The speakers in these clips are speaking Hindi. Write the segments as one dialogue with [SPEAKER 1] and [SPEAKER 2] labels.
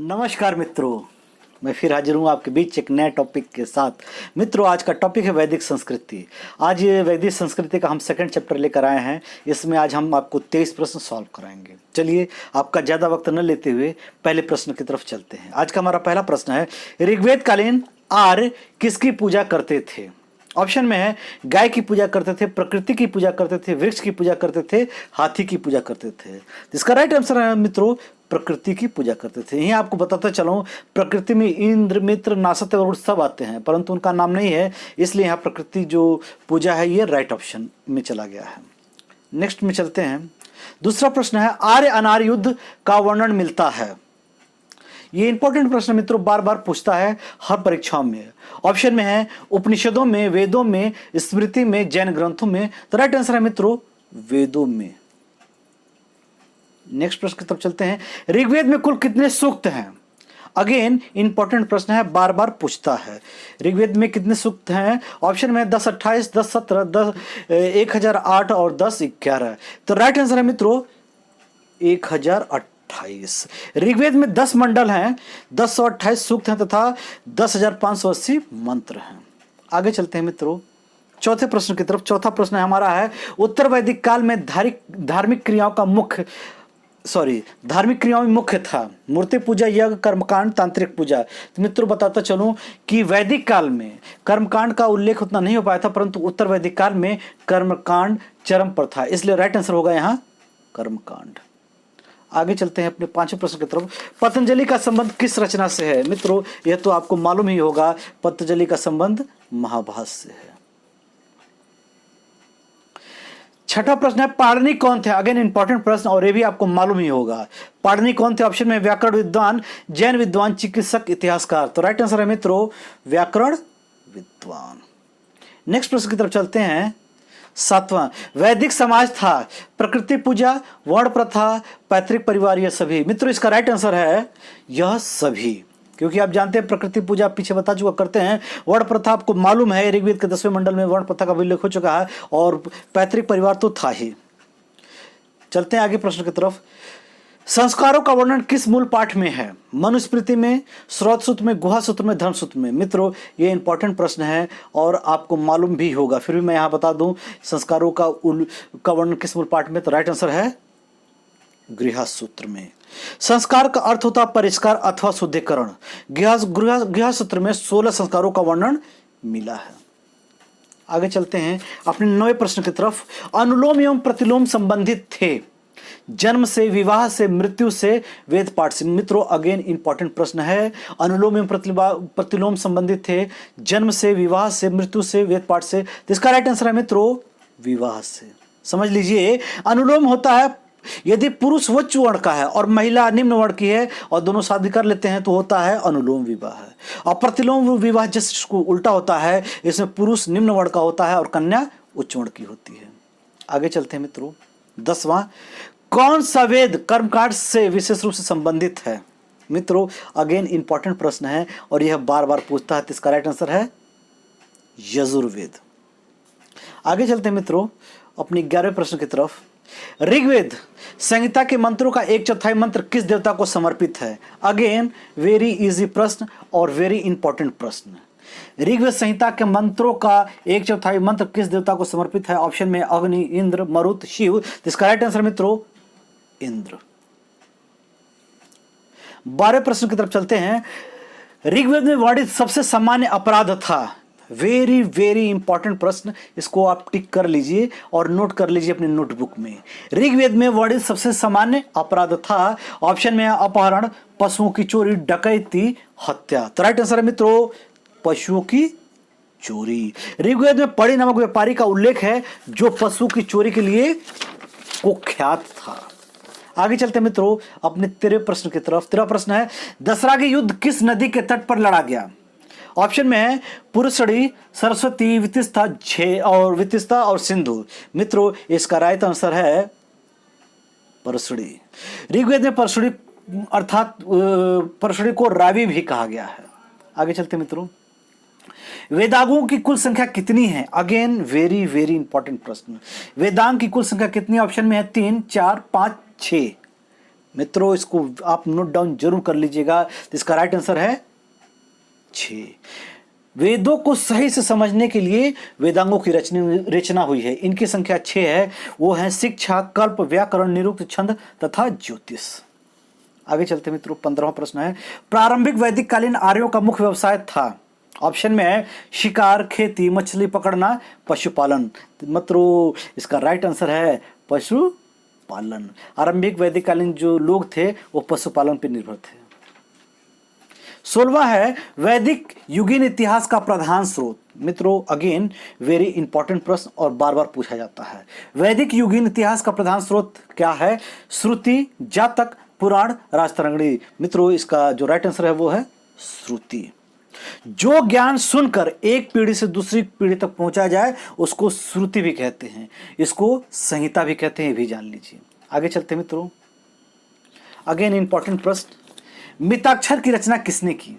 [SPEAKER 1] नमस्कार मित्रों, मैं फिर हाजिर हूँ आपके बीच एक नए टॉपिक के साथ। मित्रों, आज का टॉपिक है वैदिक संस्कृति। आज ये वैदिक संस्कृति का हम सेकंड चैप्टर लेकर आए हैं। इसमें आज हम आपको 23 प्रश्न सॉल्व कराएंगे। चलिए, आपका ज़्यादा वक्त न लेते हुए पहले प्रश्न की तरफ चलते हैं। आज का हमारा पहला प्रश्न है, ऋग्वेद कालीन आर्य किसकी पूजा करते थे? ऑप्शन में है गाय की पूजा करते थे, प्रकृति की पूजा करते थे, वृक्ष की पूजा करते थे, हाथी की पूजा करते थे। इसका राइट आंसर है मित्रों, प्रकृति की पूजा करते थे। यही आपको बताता चलूं, प्रकृति में इंद्र, मित्र, नासत्य और सब आते हैं, परंतु उनका नाम नहीं है, इसलिए यहाँ प्रकृति जो पूजा है ये राइट ऑप्शन में चला गया है। नेक्स्ट में चलते हैं। दूसरा प्रश्न है, आर्य अनार्य युद्ध का वर्णन मिलता है। ये इंपॉर्टेंट प्रश्न मित्रों बार बार पूछता है हर परीक्षाओं में। ऑप्शन में है उपनिषदों में, वेदों में, स्मृति में, जैन ग्रंथों में। तो राइट आंसर है मित्रों वेदों में। नेक्स्ट प्रश्न की तरफ चलते हैं। ऋग्वेद में कुल कितने सूक्त हैं? अगेन इंपॉर्टेंट प्रश्न है, बार बार पूछता है। ऋग्वेद में कितने सूक्त हैं? ऑप्शन में 10, 28, 10, 17, 10, 1008 और 10, 11। तो राइट आंसर है मित्रों 1028। ऋग्वेद में 10 मंडल हैं, 1028 सूक्त हैं तथा 10,580 मंत्र हैं। आगे चलते हैं मित्रों चौथे प्रश्न की तरफ। चौथा प्रश्न हमारा है, उत्तर वैदिक काल में धार्मिक क्रियाओं में मुख्य था मूर्ति पूजा, यज्ञ, कर्मकांड, तांत्रिक पूजा। तो मित्रों बताता चलूं कि वैदिक काल में कर्मकांड का उल्लेख उतना नहीं हो पाया था, परंतु उत्तर वैदिक काल में कर्मकांड चरम पर था, इसलिए राइट आंसर होगा यहाँ कर्मकांड। आगे चलते हैं अपने पांचवें प्रश्न की तरफ। पतंजलि का संबंध किस रचना से है? मित्रों यह तो आपको मालूम ही होगा, पतंजलि का संबंध महाभाष्य से है। छठा प्रश्न है, पाणिनि कौन थे? अगेन इंपॉर्टेंट प्रश्न और ये भी आपको मालूम ही होगा। पाणिनि कौन थे? ऑप्शन में व्याकरण विद्वान, जैन विद्वान, चिकित्सक, इतिहासकार। तो राइट आंसर है मित्रों व्याकरण विद्वान। नेक्स्ट प्रश्न की तरफ चलते हैं। सातवां, वैदिक समाज था प्रकृति पूजा, वर्ण प्रथा, पैतृक परिवार, यह सभी। मित्रों इसका राइट आंसर है यह सभी, क्योंकि आप जानते हैं प्रकृति पूजा पीछे बता चुका करते हैं। वर्ण प्रथा आपको मालूम है, ऋग्वेद के 10वें मंडल में वर्ण प्रथा का उल्लेख हो चुका है, और पैतृक परिवार तो था ही। चलते हैं आगे प्रश्न की तरफ। संस्कारों का वर्णन किस मूल पाठ में है? मनुस्मृति में, स्रोत सूत्र में, गुहा सूत्र में, धर्म सूत्र में। मित्रों ये इंपॉर्टेंट प्रश्न है और आपको मालूम भी होगा, फिर भी मैं यहां बता दूं संस्कारों का वर्णन किस मूल पाठ में। तो राइट आंसर है गृह सूत्र में। संस्कार का अर्थ होता परिष्कार अथवा शुद्धिकरण। गृह सूत्र में 16 संस्कारों का वर्णन मिला है। आगे चलते हैं अपने 9वें प्रश्न की तरफ। अनुलोम एवं प्रतिलोम संबंधित थे जन्म से, विवाह से, मृत्यु से, वेद पाठ से। मित्रों अगेन इंपॉर्टेंट प्रश्न है। अनुलोम एवं प्रतिलोम संबंधित थे जन्म से, विवाह से, मृत्यु से, वेद पाठ से। तो इसका राइट आंसर है मित्रों विवाह से। समझ लीजिए, अनुलोम होता है यदि पुरुष उच्च वर्ण का है और महिला निम्न वर्ण की है और दोनों शादी कर लेते हैं तो होता है अनुलोम विवाह। और प्रतिलोम विवाह जिसको उल्टा होता है, इसमें पुरुष निम्न वर्ण का होता है और कन्या उच्च वर्ण की होती है। आगे चलते हैं मित्रों। 10वां, कौन सा वेद कर्मकांड से विशेष रूप से संबंधित है? मित्रों अगेन इंपॉर्टेंट प्रश्न है और यह बार बार पूछता है, तो इसका राइट आंसर है यजुर्वेद। आगे चलते हैं मित्रों अपनी 11वें प्रश्न की तरफ। ऋग्वेद संहिता के मंत्रों का 1/4 मंत्र किस देवता को समर्पित है? अगेन वेरी इजी प्रश्न और वेरी इंपॉर्टेंट प्रश्न। ऋग्वेद संहिता के मंत्रों का 1/4 मंत्र किस देवता को समर्पित है? ऑप्शन में अग्नि, इंद्र, मरुत, शिव। इसका राइट आंसर मित्रों इंद्र। 12वें प्रश्न की तरफ चलते हैं। ऋग्वेद में वर्णित सबसे सामान्य अपराध था। वेरी वेरी इंपॉर्टेंट प्रश्न, इसको आप टिक कर लीजिए और नोट कर लीजिए अपने नोटबुक में। ऋग्वेद में वर्णित सबसे सामान्य अपराध था। ऑप्शन में अपहरण, पशुओं की चोरी, डकैती, हत्या। तो राइट आंसर है मित्रों पशुओं की चोरी। ऋग्वेद में पड़ी नामक व्यापारी का उल्लेख है जो पशु की चोरी के लिए कुख्यात था। आगे चलते हैं मित्रों अपने 13वें प्रश्न की तरफ। 13वां प्रश्न है, दसरागी युद्ध किस नदी के तट पर लड़ा गया? ऑप्शन में है पुरुषड़ी, सरस्वती, वितिस्ता और सिंधु। मित्रों इसका राइट आंसर है परशुड़ी। ऋग्वेद में परशुड़ी अर्थात परशुड़ी को रावी भी कहा गया है। आगे चलते मित्रों। वेदांगों की कुल संख्या कितनी है? अगेन वेरी वेरी इंपॉर्टेंट प्रश्न। वेदांग की कुल संख्या कितनी? ऑप्शन में है 3, 4, 5, 6। मित्रों इसको आप नोट डाउन जरूर कर लीजिएगा। तो इसका राइट आंसर है 6। वेदों को सही से समझने के लिए वेदांगों की रचना हुई है। इनकी संख्या 6 है। वो है शिक्षा, कल्प, व्याकरण, निरुक्त, छंद तथा ज्योतिष। आगे चलते मित्रों, 15वां प्रश्न है, प्रारंभिक वैदिक कालीन आर्यों का मुख्य व्यवसाय था। ऑप्शन में है शिकार, खेती, मछली पकड़ना, पशुपालन। मित्रों इसका राइट आंसर है पशुपालन। आरंभिक वैदिक कालीन जो लोग थे वो पशुपालन पर निर्भर थे। 16वां है वैदिक युगीन इतिहास का प्रधान स्रोत। मित्रों अगेन वेरी इंपॉर्टेंट प्रश्न और बार बार पूछा जाता है। वैदिक युगीन इतिहास का प्रधान स्रोत क्या है? श्रुति, जातक, पुराण, राजतरंगिणी। मित्रों इसका जो राइट आंसर है वो है श्रुति। जो ज्ञान सुनकर एक पीढ़ी से दूसरी पीढ़ी तक पहुंचा जाए उसको श्रुति भी कहते हैं, इसको संहिता भी कहते हैं, ये भी जान लीजिए। आगे चलते मित्रों, अगेन इंपॉर्टेंट प्रश्न, मिताक्षर की रचना किसने की?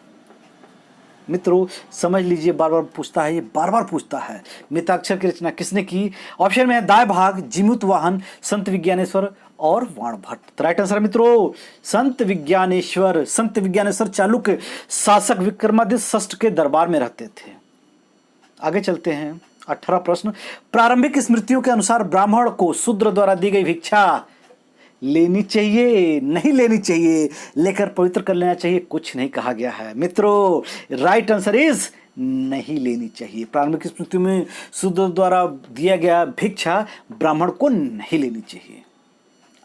[SPEAKER 1] मित्रों समझ लीजिए, बार बार पूछता है, ये बार बार पूछता है, मिताक्षर की रचना किसने की? ऑप्शन में है दायभाग, जीमूतवाहन, संत विज्ञानेश्वर और वाणभट्ट। राइट आंसर मित्रों संत विज्ञानेश्वर। संत विज्ञानेश्वर चालुक्य शासक विक्रमादित्य षष्ठ के दरबार में रहते थे। आगे चलते हैं, 18 प्रश्न, प्रारंभिक स्मृतियों के अनुसार ब्राह्मण को शूद्र द्वारा दी गई भिक्षा लेनी चाहिए, नहीं लेनी चाहिए, लेकर पवित्र कर लेना चाहिए, कुछ नहीं कहा गया है। मित्रों राइट आंसर इज नहीं लेनी चाहिए। प्रारंभिक स्मृति में शूद्र द्वारा दिया गया भिक्षा ब्राह्मण को नहीं लेनी चाहिए।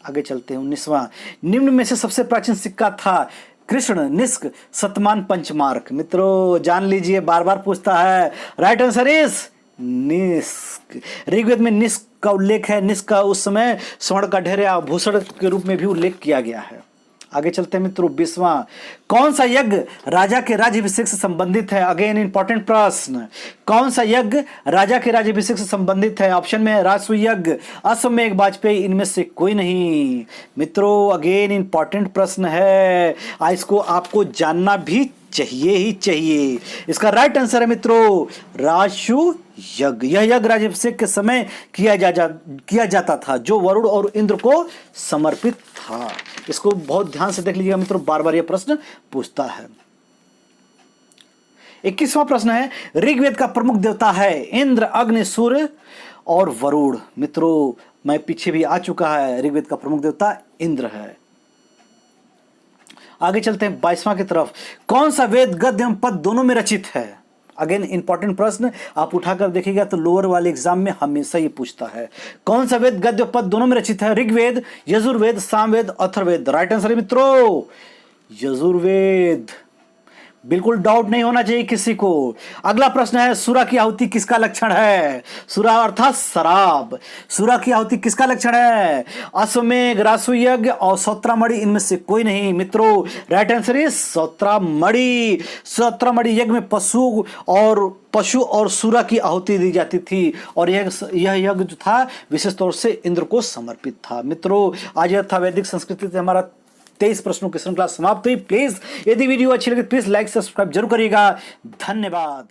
[SPEAKER 1] आगे चलते हैं, 19वां, निम्न में से सबसे प्राचीन सिक्का था कृष्ण, निष्क, शतमान, पंचमार्क। मित्रों जान लीजिए, बार बार पूछता है, राइट आंसर इज निष्क। ऋग्वेद में निष्क का उल्लेख है। निष्क का उस समय स्वर्ण का ढेर या आभूषण के रूप में भी उल्लेख किया गया है। आगे चलते हैं मित्रों, 20वां, कौन सा यज्ञ राजा के राज्याभिषेक से संबंधित है? अगेन इंपॉर्टेंट प्रश्न, कौन सा यज्ञ राजा के राज्याभिषेक से संबंधित है? ऑप्शन में है राजसूय यज्ञ, अश्वमेध, वाजपेयी, इनमें से कोई नहीं। मित्रों अगेन इंपॉर्टेंट प्रश्न है, इसको आपको जानना भी चाहिए ही चाहिए। इसका राइट आंसर है मित्रों राजसूय यज्ञ। यह यज्ञ राज्याभिषेक के समय किया जाता था, जो वरुण और इंद्र को समर्पित था। इसको बहुत ध्यान से देख लीजिएगा मित्रों, बार बार यह प्रश्न पूछता है। 21वां प्रश्न है, ऋग्वेद का प्रमुख देवता है इंद्र, अग्नि, सूर्य और वरुण। मित्रों मैं पीछे भी आ चुका है, ऋग्वेद का प्रमुख देवता इंद्र है। आगे चलते हैं 22वां की तरफ, कौन सा वेद गद्य एवं पद दोनों में रचित है? अगेन इंपॉर्टेंट प्रश्न, आप उठाकर देखिएगा तो लोअर वाले एग्जाम में हमेशा ये पूछता है। कौन सा वेद गद्य पद दोनों में रचित है? ऋग्वेद, यजुर्वेद, सामवेद, अथर्ववेद। राइट आंसर है मित्रों यजुर्वेद। बिल्कुल डाउट नहीं होना चाहिए किसी को। अगला प्रश्न है, सुरा की आहुति किसका लक्षण है? सुरा अर्थात शराब। सुरा की आहुति किसका लक्षण है? अश्वमेध, राजसूय यज्ञ और सौत्रामणि, इनमें से कोई नहीं। मित्रों right answer is Sautramani. Sautramani यज्ञ में पशु और सुरा की आहुति दी जाती थी और यह यज्ञ जो था विशेष तौर से इंद्र को समर्पित था। मित्रों आज यह था वैदिक संस्कृति से हमारा 23 प्रश्नों की श्रृंखला समाप्त हुई। प्लीज यदि वीडियो अच्छी लगे प्लीज लाइक सब्सक्राइब जरूर करिएगा। धन्यवाद।